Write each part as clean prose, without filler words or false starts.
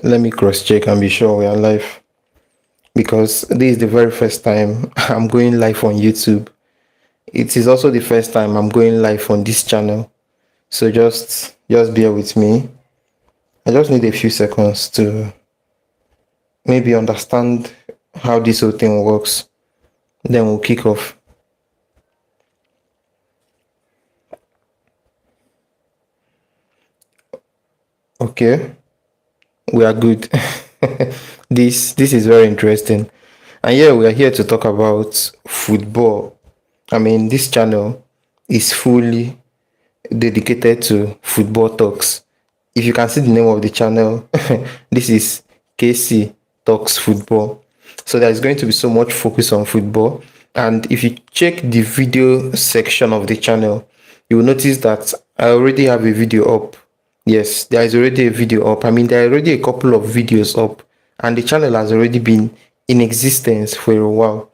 Let me cross check and be sure we are live because this is the very first time I'm going live on YouTube. It is also the first time I'm going live on this channel. So just bear with me. I just need a few seconds to maybe understand how this whole thing works. Then we'll kick off. Okay, we are good. This is very interesting. And yeah, we are here to talk about football. I mean, this channel is fully dedicated to football talks. If you can see the name of the channel, this is KC Talks Football. So there's going to be so much focus on football. And if you check the video section of the channel, you will notice that I already have a video up. Yes, there is already a video up. I mean, there are already a couple of videos up, and the channel has already been in existence for a while.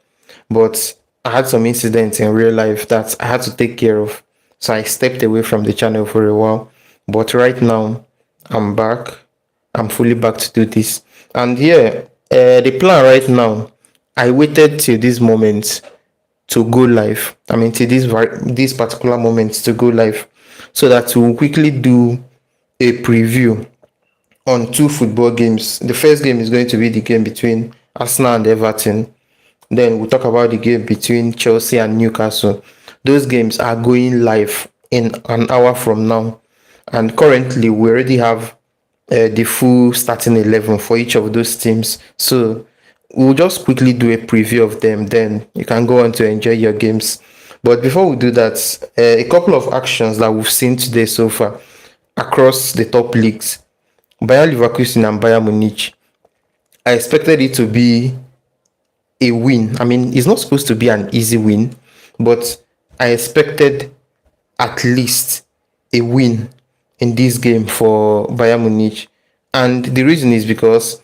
But I had some incidents in real life that I had to take care of. So I stepped away from the channel for a while. But right now, I'm back. I'm fully back to do this. And yeah, the plan right now, I waited till this moment to go live. I mean, till this particular moment to go live, so that we'll quickly do a preview on two football games. The first game is going to be the game between Arsenal and Everton. Then we'll talk about the game between Chelsea and Newcastle. Those games are going live in an hour from now. And currently, we already have the full starting 11 for each of those teams. So we'll just quickly do a preview of them. Then you can go on to enjoy your games. But before we do that, a couple of actions that we've seen today so far across the top leagues. Bayer Leverkusen and Bayern Munich. I expected it to be a win. I mean, it's not supposed to be an easy win, but I expected at least a win in this game for Bayern Munich. And the reason is because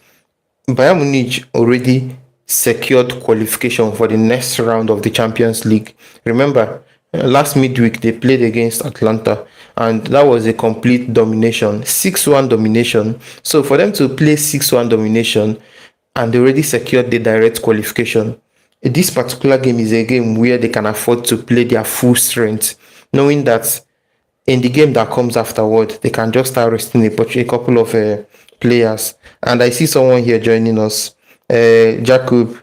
Bayern Munich already secured qualification for the next round of the Champions League. Remember, last midweek they played against Atlanta, and that was a complete domination, 6-1 domination. So for them to play 6-1 domination and they already secured the direct qualification, this particular game is a game where they can afford to play their full strength, knowing that in the game that comes afterward, they can just start resting a couple of players. And I see someone here joining us, Jacob.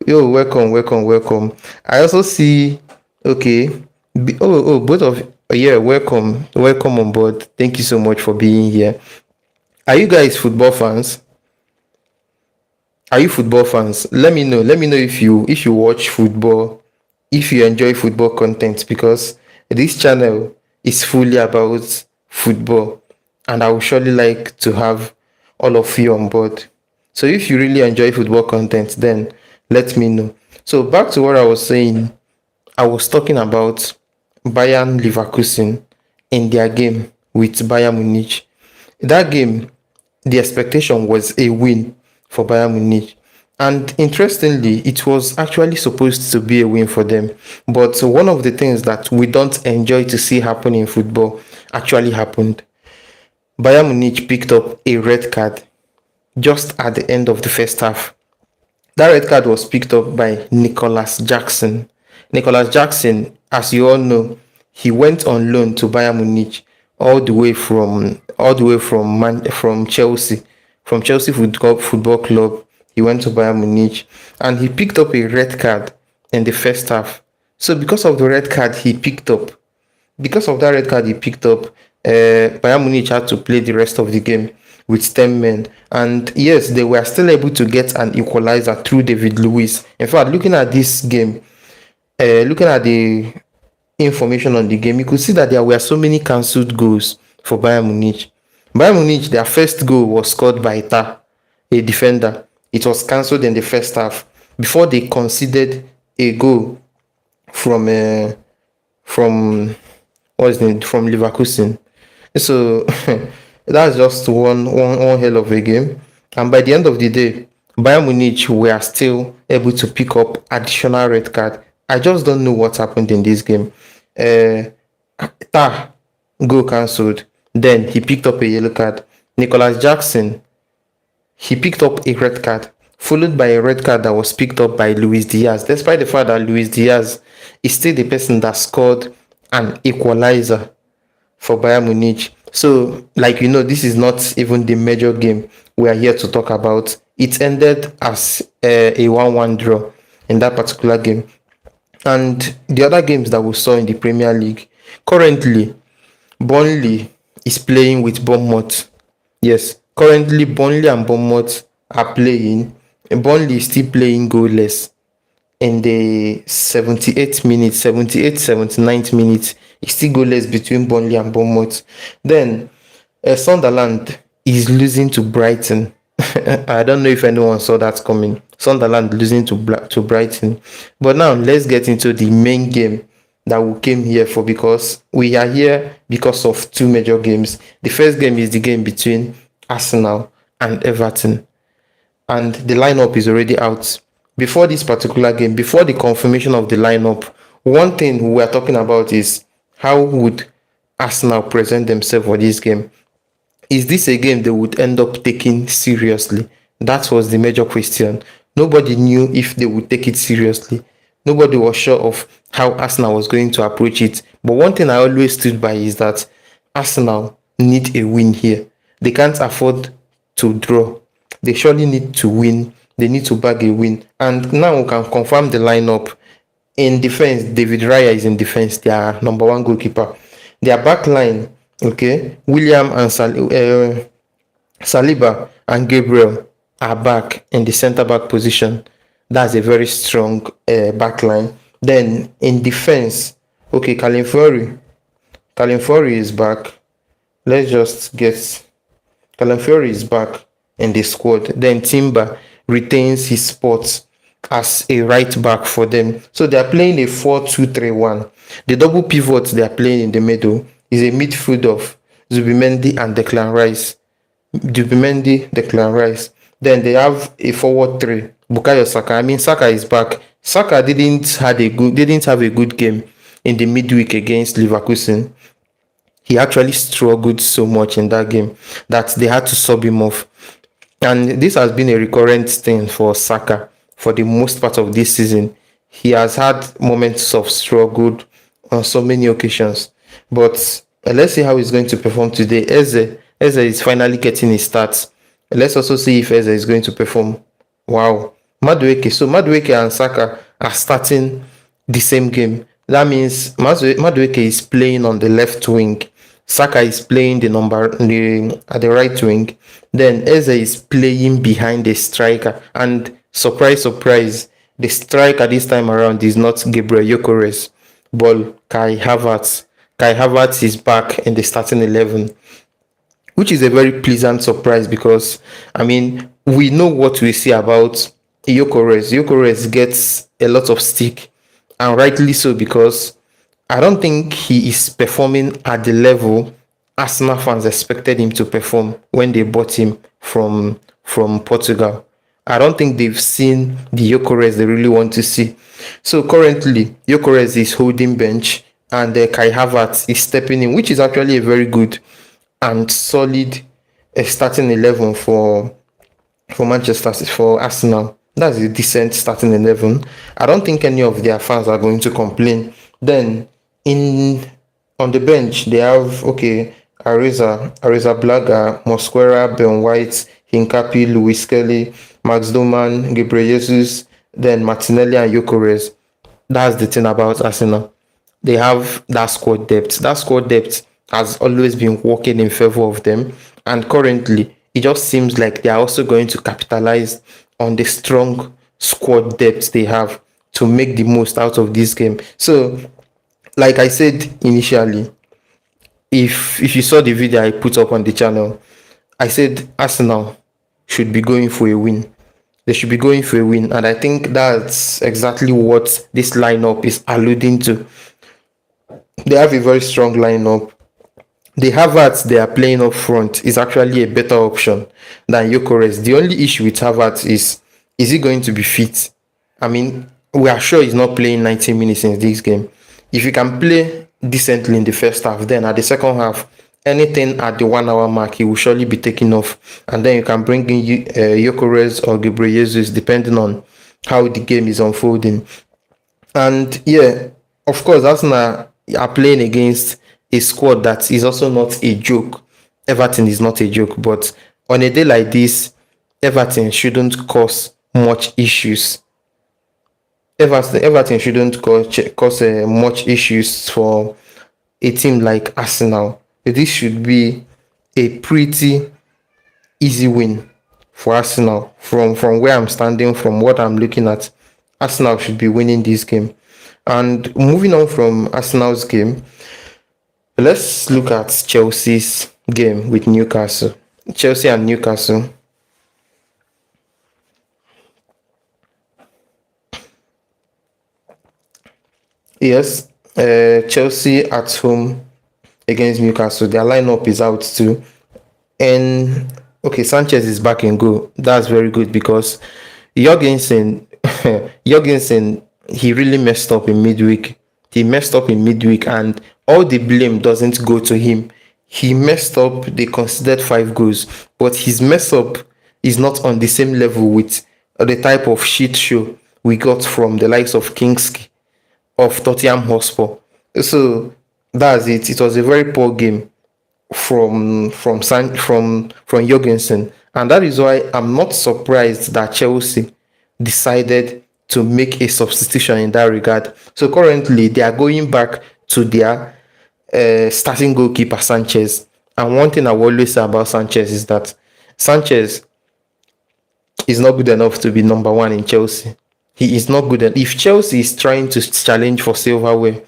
Yo, welcome. I also see, okay, both of, yeah, welcome on board. Thank you so much for being here. Are you guys football fans? Are you football fans? Let me know. Let me know if you watch football, if you enjoy football content, because this channel is fully about football, and I would surely like to have all of you on board. So if you really enjoy football content, then let me know. So back to what I was saying. I was talking about Bayern Leverkusen in their game with Bayern Munich. That game, the expectation was a win for Bayern Munich. And interestingly, it was actually supposed to be a win for them. But one of the things that we don't enjoy to see happen in football actually happened. Bayern Munich picked up a red card just at the end of the first half. That red card was picked up by Nicholas Jackson. Nicholas Jackson, as you all know, he went on loan to Bayern Munich all the way from Chelsea, from Chelsea Football Club. He went to Bayern Munich and he picked up a red card in the first half. So because of the red card he picked up, Bayern Munich had to play the rest of the game with 10 men. And yes, they were still able to get an equalizer through David Luiz. In fact, looking at this game, looking at the information on the game, you could see that there were so many cancelled goals for Bayern Munich. Bayern Munich, their first goal was scored by a defender. It was cancelled in the first half before they conceded a goal from from Leverkusen. So that's just one hell of a game. And by the end of the day, Bayern Munich were still able to pick up additional red card. I just don't know what happened in this game. Goal cancelled. Then he picked up a yellow card. Nicholas Jackson he picked up a red card, followed by a red card that was picked up by Luis Diaz, despite the fact that Luis Diaz is still the person that scored an equalizer for Bayern Munich. So, like this is not even the major game we are here to talk about. It ended as a 1-1 draw in that particular game. And the other games that we saw in the Premier League, currently, Burnley is playing with Bournemouth. Yes, currently Burnley and Bournemouth are playing. Burnley is still playing goalless in the 78th minute, 78th, 79th minute. It's still goalless between Burnley and Bournemouth. Then Sunderland is losing to Brighton. I don't know if anyone saw that coming. Sunderland losing to Brighton. But now let's get into the main game that we came here for, because we are here because of two major games. The first game is the game between Arsenal and Everton, and the lineup is already out. Before this particular game, before the confirmation of the lineup, one thing we are talking about is how would Arsenal present themselves for this game. Is this a game they would end up taking seriously? That was the major question. Nobody knew if they would take it seriously. Nobody was sure of how Arsenal was going to approach it. But one thing I always stood by is that Arsenal need a win here. They can't afford to draw. They surely need to win. They need to bag a win. And now we can confirm the lineup. In defense, David Raya is in defense, their number one goalkeeper. Their back line, okay, William and Saliba and Gabriel are back in the centre back position. That's a very strong back line. Then in defense, okay, Calvin Fury is back. Let's just get Calvin Fury is back in the squad. Then Timber retains his spot as a right back for them. So they are playing a 4-2-3-1. The double pivot they are playing in the middle is a midfield of Zubimendi and Declan Rice. Declan Rice. Then they have a forward three. Bukayo Saka. I mean, Saka is back. Saka didn't have a good game in the midweek against Leverkusen. He actually struggled so much in that game that they had to sub him off. And this has been a recurrent thing for Saka for the most part of this season. He has had moments of struggle on so many occasions. But let's see how he's going to perform today. Eze is finally getting his starts. Let's also see if Eze is going to perform. Wow. Madueke. So Madueke and Saka are starting the same game. That means Madueke is playing on the left wing. Saka is playing at the right wing. Then Eze is playing behind the striker. And surprise, surprise, the striker this time around is not Gabriel Gyökeres, but Kai Havertz. Kai Havertz is back in the starting 11, which is a very pleasant surprise because, I mean, we know what we see about Gyökeres. Gyökeres gets a lot of stick, and rightly so, because I don't think he is performing at the level Arsenal fans expected him to perform when they bought him from Portugal. I don't think they've seen the Gyökeres they really want to see. So currently, Gyökeres is holding bench and Kai Havertz is stepping in, which is actually a very good and solid starting 11 for Arsenal. That's a decent starting 11. I don't think any of their fans are going to complain. Then on the bench they have Ariza Blaga, Mosquera, Ben White, Hincapi, Luis Kelly, Max Doman, Gabriel Jesus, then Martinelli and Gyökeres. That's the thing about Arsenal. They have that squad depth. That squad depth has always been working in favor of them. And currently, it just seems like they are also going to capitalize on the strong squad depth they have to make the most out of this game. So, like I said initially, if you saw the video I put up on the channel, I said Arsenal should be going for a win. They should be going for a win. And I think that's exactly what this lineup is alluding to. They have a very strong lineup. The Havertz they are playing up front is actually a better option than Gyökeres. The only issue with Havertz is he going to be fit? I mean, we are sure he's not playing 90 minutes in this game. If he can play decently in the first half, then at the second half, Anything at the 1 hour mark, he will surely be taken off. And then you can bring in Gyökeres or Gabriel Jesus, depending on how the game is unfolding. And yeah, of course, Arsenal are playing against a squad that is also not a joke. Everton is not a joke, but on a day like this, Everton shouldn't cause much issues. Everton shouldn't cause much issues for a team like Arsenal. This should be a pretty easy win for Arsenal. From where I'm standing, from what I'm looking at, Arsenal should be winning this game. And moving on from Arsenal's game, let's look at Chelsea's game with Newcastle. Chelsea and Newcastle. Yes, Chelsea at home against Newcastle. Their lineup is out too. And okay, Sanchez is back in goal. That's very good because Jorgensen, Jorgensen, he really messed up in midweek. He messed up in midweek, and all the blame doesn't go to him. He messed up. They considered 5 goals, but his mess up is not on the same level with the type of shit show we got from the likes of Kingsley of Tottenham Hotspur. So that's it. It was a very poor game from Jorgensen, and that is why I'm not surprised that Chelsea decided to make a substitution in that regard. So currently they are going back to their starting goalkeeper Sanchez. And one thing I will always say about Sanchez is that Sanchez is not good enough to be number one in Chelsea. He is not good enough. If Chelsea is trying to challenge for silverware,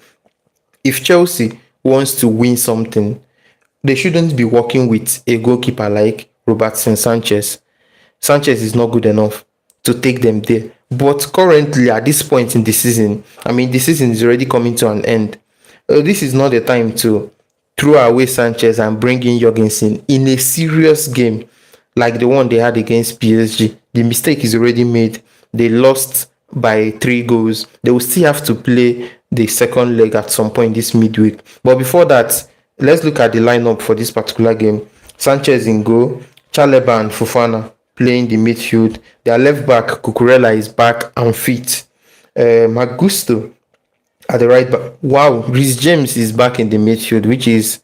if Chelsea wants to win something, they shouldn't be working with a goalkeeper like Robertson Sanchez. Sanchez is not good enough to take them there. But currently, at this point in the season, I mean, the season is already coming to an end. This is not the time to throw away Sanchez and bring in Jorgensen in a serious game like the one they had against PSG. The mistake is already made. They lost by 3 goals. They will still have to play the second leg at some point this midweek. But before that, let's look at the lineup for this particular game. Sanchez in goal, Chaleba and Fofana playing the midfield. Their left back, Cucurella, is back and fit. Magusto at the right back. Wow, Reece James is back in the midfield, which is,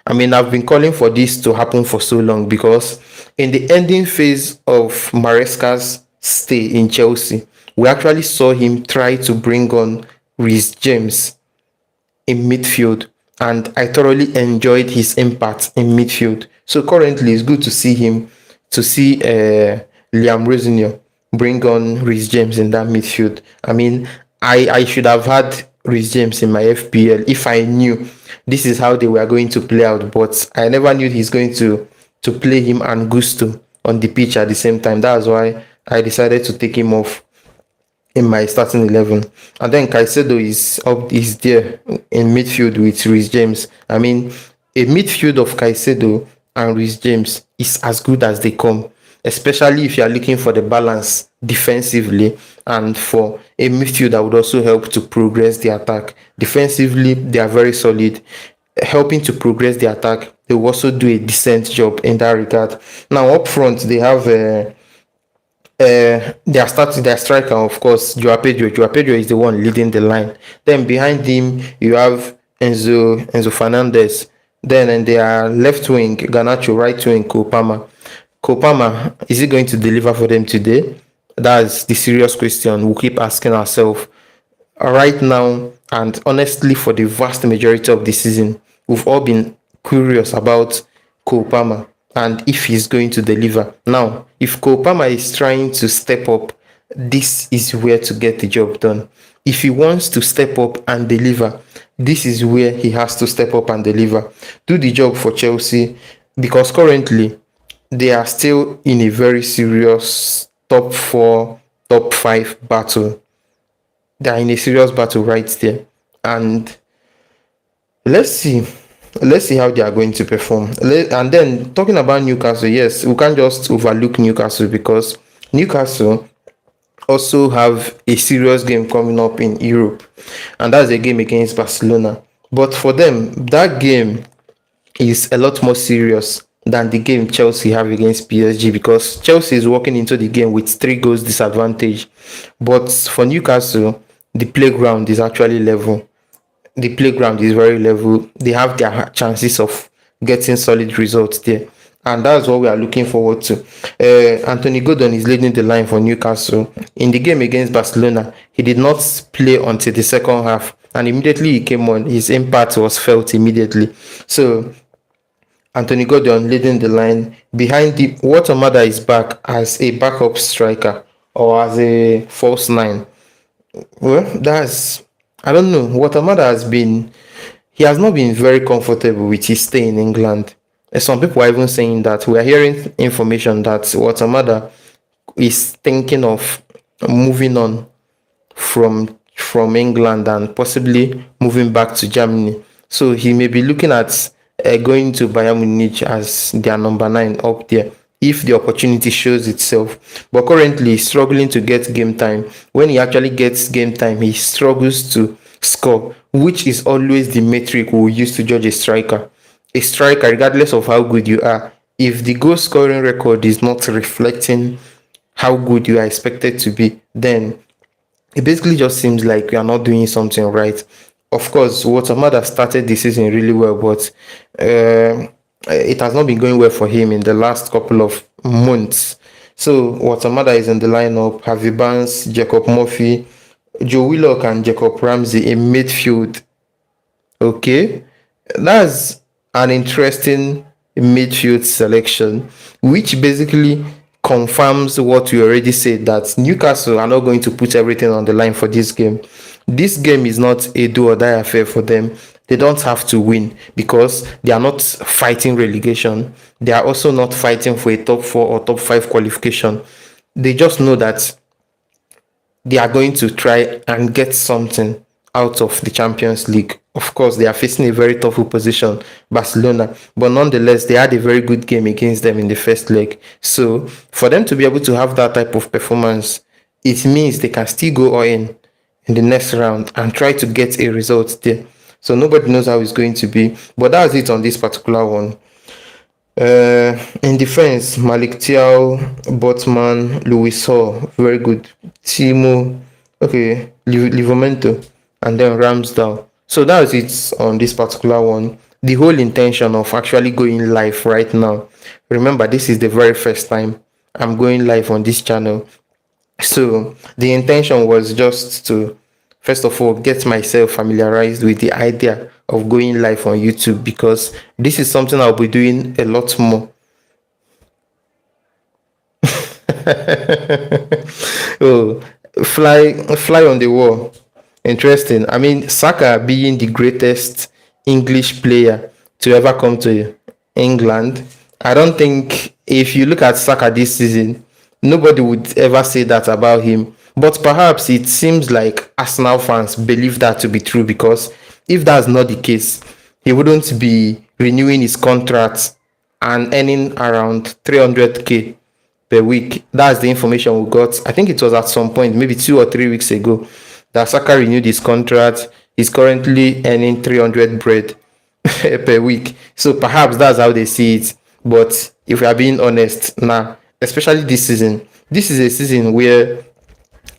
I mean, I've been calling for this to happen for so long because in the ending phase of Maresca's stay in Chelsea, we actually saw him try to bring on Reece James in midfield, and I thoroughly enjoyed his impact in midfield. So currently, it's good to see him, to see Liam Rosenior bring on Reece James in that midfield. I mean, I should have had Reece James in my FPL if I knew this is how they were going to play out, but I never knew he's going to play him and Gusto on the pitch at the same time. That's why I decided to take him off in my starting 11. And then Caicedo is there in midfield with Reece James. I mean, a midfield of Caicedo and Reece James is as good as they come, especially if you are looking for the balance defensively and for a midfield that would also help to progress the attack. Defensively, they are very solid. Helping to progress the attack, they will also do a decent job in that regard. Now, up front, they have their striker, of course, Joao Pedro. Joao Pedro is the one leading the line. Then behind him, you have Enzo Fernandez. Then in their left wing, Garnacho, right wing, Kopama. Kopama, is he going to deliver for them today? That's the serious question we'll keep asking ourselves right now. And honestly, for the vast majority of the season, we've all been curious about Kopama and if he's going to deliver. Now, if Kopama is trying to step up, this is where to get the job done. If he wants to step up and deliver, this is where he has to step up and deliver. Do the job for Chelsea, because currently they are still in a very serious top 4, top 5 battle. They are in a serious battle right there. And let's see. Let's see how they are going to perform. And then talking about Newcastle, yes, we can't just overlook Newcastle because Newcastle also have a serious game coming up in Europe, and that's a game against Barcelona. But for them, that game is a lot more serious than the game Chelsea have against PSG, because Chelsea is walking into the game with 3 goals disadvantage. But for Newcastle, the playground is actually level. The playground is very level. They have their chances of getting solid results there. And that's what we are looking forward to. Anthony Gordon is leading the line for Newcastle. In the game against Barcelona, he did not play until the second half. And immediately he came on, his impact was felt immediately. So Anthony Gordon leading the line. Behind the Watermada is back as a backup striker or as a false nine. Well, that's, I don't know. Watermada has been, he has not been very comfortable with his stay in England. Some people are even saying that we are hearing information that Watermada is thinking of moving on from England and possibly moving back to Germany. So he may be looking at going to Bayern Munich as their number 9 up there if the opportunity shows itself. But currently he's struggling to get game time. When he actually gets game time, he struggles to score, which is always the metric we use to judge a striker. A striker, regardless of how good you are, if the goal scoring record is not reflecting how good you are expected to be, then it basically just seems like you are not doing something right. Of course, Watermada started the season really well, but it has not been going well for him in the last couple of months. So Watermada is in the lineup. Harvey Barnes, Jacob Murphy, Joe Willock, and Jacob Ramsey in midfield. Okay, that's an interesting midfield selection, which basically confirms what we already said, that Newcastle are not going to put everything on the line for this game. This game is not a do or die affair for them. They don't have to win because they are not fighting relegation. They are also not fighting for a top 4 or top 5 qualification. They just know that they are going to try and get something out of the Champions League. Of course, they are facing a very tough opposition, Barcelona, but nonetheless, they had a very good game against them in the first leg. So, for them to be able to have that type of performance, it means they can still go all in the next round and try to get a result there. So, nobody knows how it's going to be, but that's it on this particular one. In defense, Malik Thiaw, Botman, Louis Hall, very good. Timo, okay, Livramento, and then Ramsdale. So that's it on this particular one. The whole intention of actually going live right now. Remember, this is the very first time I'm going live on this channel. So the intention was just to, first of all, get myself familiarized with the idea of going live on YouTube, because this is something I'll be doing a lot more. Oh, fly on the wall. Interesting. I mean, Saka being the greatest English player to ever come to England, I don't think, if you look at Saka this season, nobody would ever say that about him. But perhaps it seems like Arsenal fans believe that to be true, because if that's not the case, he wouldn't be renewing his contract and earning around 300k per week. That's the information we got. I think it was at some point, maybe 2 or 3 weeks ago, that Saka renewed his contract. He's currently earning 300 bread per week. So perhaps that's how they see it. But if we are being honest now, especially this is a season where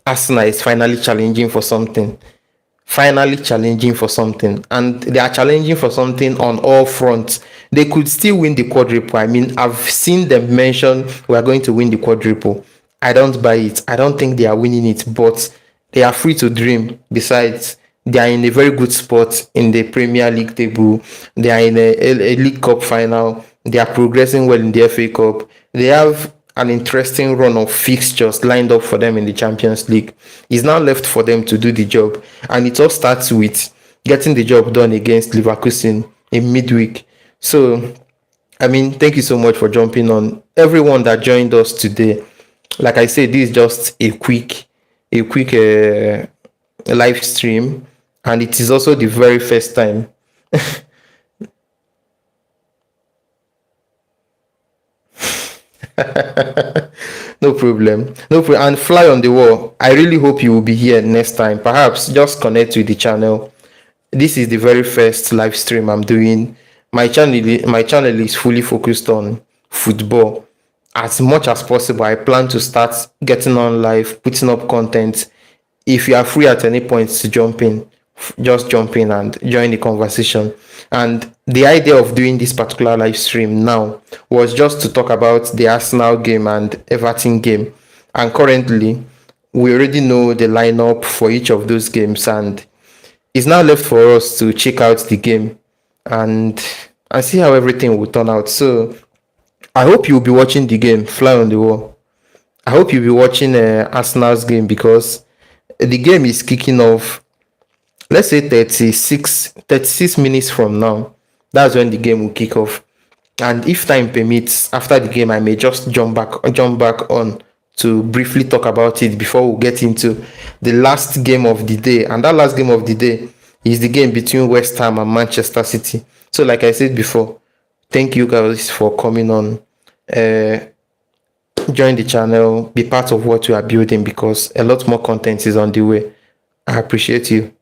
Arsenal is finally challenging for something. Finally challenging for something. And they are challenging for something on all fronts. They could still win the quadruple. I mean, I've seen them mention we are going to win the quadruple. I don't buy it. I don't think they are winning it, but they are free to dream. Besides, they are in a very good spot in the Premier League table. They are in a League Cup final. They are progressing well in the FA Cup. They have an interesting run of fixtures lined up for them in the Champions League. It's now left for them to do the job. And it all starts with getting the job done against Leverkusen in midweek. So, I mean, thank you so much for jumping on. Everyone that joined us today, like I said, this is just a quick live stream. And it is also the very first time. No problem. No problem. And fly on the wall. I really hope you will be here next time. Perhaps just connect with the channel. This is the very first live stream I'm doing. My channel is fully focused on football. As much as possible, I plan to start getting on live, putting up content. If you are free at any point to jump in, just jump in and join the conversation. And the idea of doing this particular live stream now was just to talk about the Arsenal game and Everton game. And currently, we already know the lineup for each of those games, and it's now left for us to check out the game and see how everything will turn out. So I hope you'll be watching the game, fly on the wall. I hope you'll be watching Arsenal's game, because the game is kicking off, let's say 36 minutes from now. That's when the game will kick off. And if time permits, after the game, I may just jump back on to briefly talk about it before we get into the last game of the day. And that last game of the day is the game between West Ham and Manchester City. So, like I said before, thank you guys for coming on. Uh, Join the channel, be part of what we are building, because a lot more content is on the way. I appreciate you.